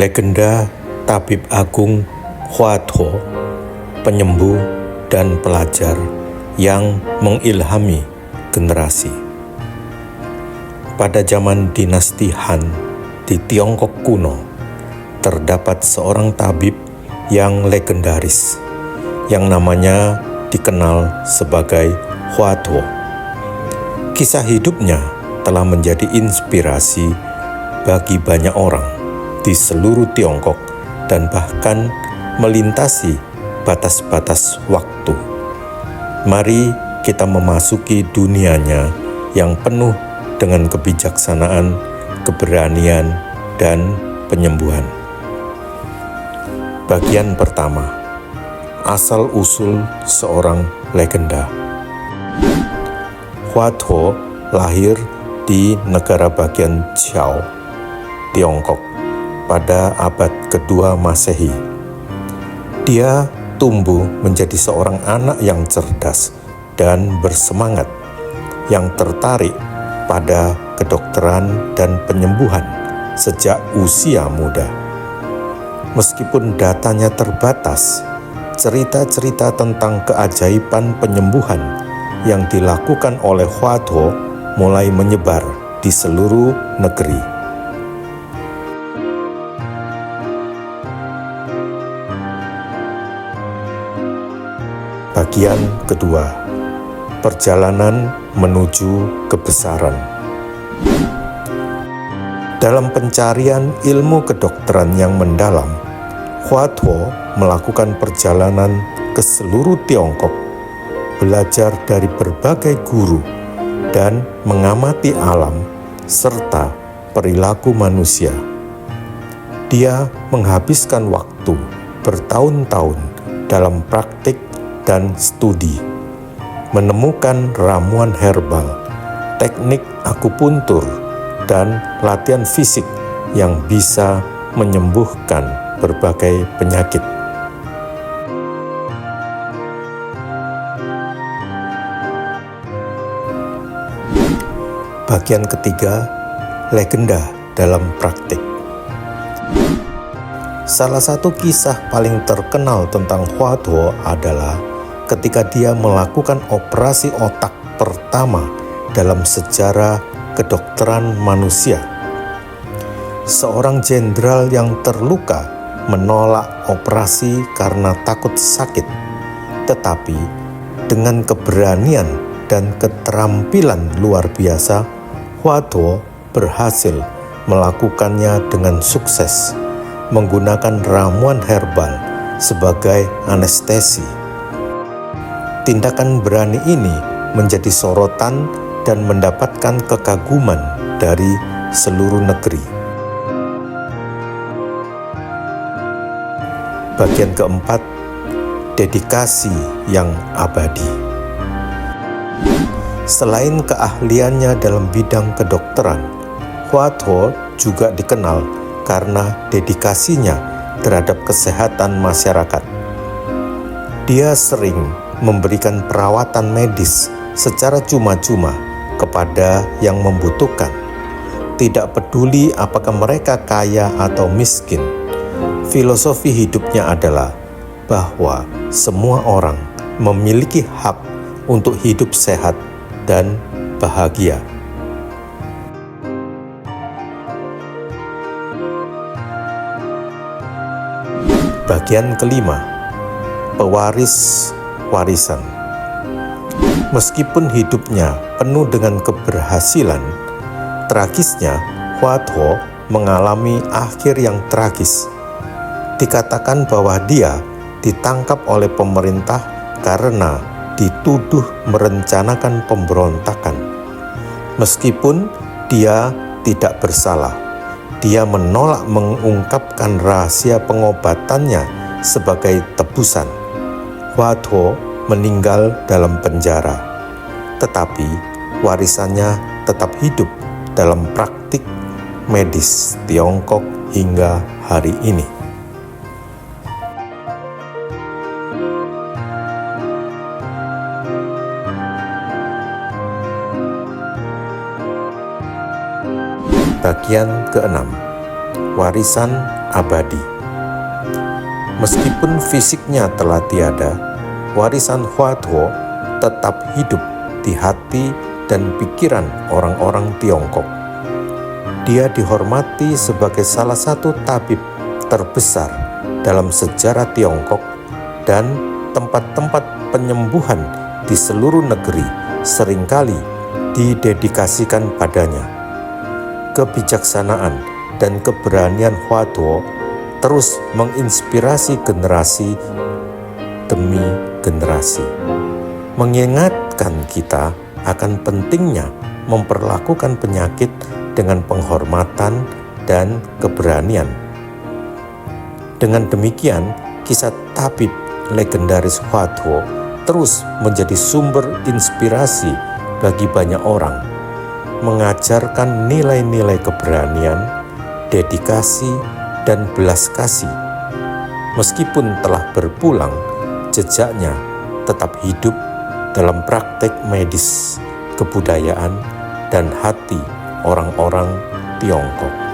Legenda Tabib Agung Hua Tuo, penyembuh dan pelajar yang mengilhami generasi. Pada zaman dinasti Han di Tiongkok kuno, terdapat seorang tabib yang legendaris yang namanya dikenal sebagai Hua Tuo. Kisah hidupnya telah menjadi inspirasi bagi banyak orang di seluruh Tiongkok dan bahkan melintasi batas-batas waktu. Mari kita memasuki dunianya yang penuh dengan kebijaksanaan, keberanian, dan penyembuhan. Bagian pertama, asal-usul seorang legenda. Hua Tuo lahir di negara bagian Qiao, Tiongkok, pada abad kedua Masehi. Dia tumbuh menjadi seorang anak yang cerdas dan bersemangat, yang tertarik pada kedokteran dan penyembuhan sejak usia muda. Meskipun datanya terbatas, cerita-cerita tentang keajaiban penyembuhan yang dilakukan oleh Hua Tuo mulai menyebar di seluruh negeri. Bagian kedua, perjalanan menuju kebesaran. Dalam pencarian ilmu kedokteran yang mendalam, Hua Tuo melakukan perjalanan ke seluruh Tiongkok, belajar dari berbagai guru, dan mengamati alam serta perilaku manusia. Dia menghabiskan waktu bertahun-tahun dalam praktik dan studi, menemukan ramuan herbal, teknik akupuntur, dan latihan fisik yang bisa menyembuhkan berbagai penyakit. Bagian ketiga, legenda dalam praktik. Salah satu kisah paling terkenal tentang Hua Tuo adalah ketika dia melakukan operasi otak pertama dalam sejarah kedokteran manusia. Seorang jenderal yang terluka menolak operasi karena takut sakit, tetapi dengan keberanian dan keterampilan luar biasa, Hua Tuo berhasil melakukannya dengan sukses, menggunakan ramuan herbal sebagai anestesi. Tindakan berani ini menjadi sorotan dan mendapatkan kekaguman dari seluruh negeri. Bagian keempat, dedikasi yang abadi. Selain keahliannya dalam bidang kedokteran, Hua Tuo juga dikenal karena dedikasinya terhadap kesehatan masyarakat. Dia sering memberikan perawatan medis secara cuma-cuma kepada yang membutuhkan. Tidak peduli apakah mereka kaya atau miskin. Filosofi hidupnya adalah bahwa semua orang memiliki hak untuk hidup sehat dan bahagia. Bagian kelima, pewaris warisan. Meskipun hidupnya penuh dengan keberhasilan, tragisnya Hua Tuo mengalami akhir yang tragis. Dikatakan bahwa dia ditangkap oleh pemerintah karena dituduh merencanakan pemberontakan. Meskipun dia tidak bersalah, dia menolak mengungkapkan rahasia pengobatannya sebagai tebusan. Hua Tuo meninggal dalam penjara, tetapi warisannya tetap hidup dalam praktik medis Tiongkok hingga hari ini. Bagian ke-6, warisan abadi. Meskipun fisiknya telah tiada, warisan Hua Tuo tetap hidup di hati dan pikiran orang-orang Tiongkok. Dia dihormati sebagai salah satu tabib terbesar dalam sejarah Tiongkok, dan tempat-tempat penyembuhan di seluruh negeri seringkali didedikasikan padanya. Kebijaksanaan dan keberanian Hua Tuo terus menginspirasi generasi demi generasi, mengingatkan kita akan pentingnya memperlakukan penyakit dengan penghormatan dan keberanian. Dengan demikian, kisah tabib legendaris Hua Tuo terus menjadi sumber inspirasi bagi banyak orang, mengajarkan nilai-nilai keberanian, dedikasi, dan belas kasih. Meskipun telah berpulang, jejaknya tetap hidup dalam praktek medis, kebudayaan, dan hati orang-orang Tiongkok.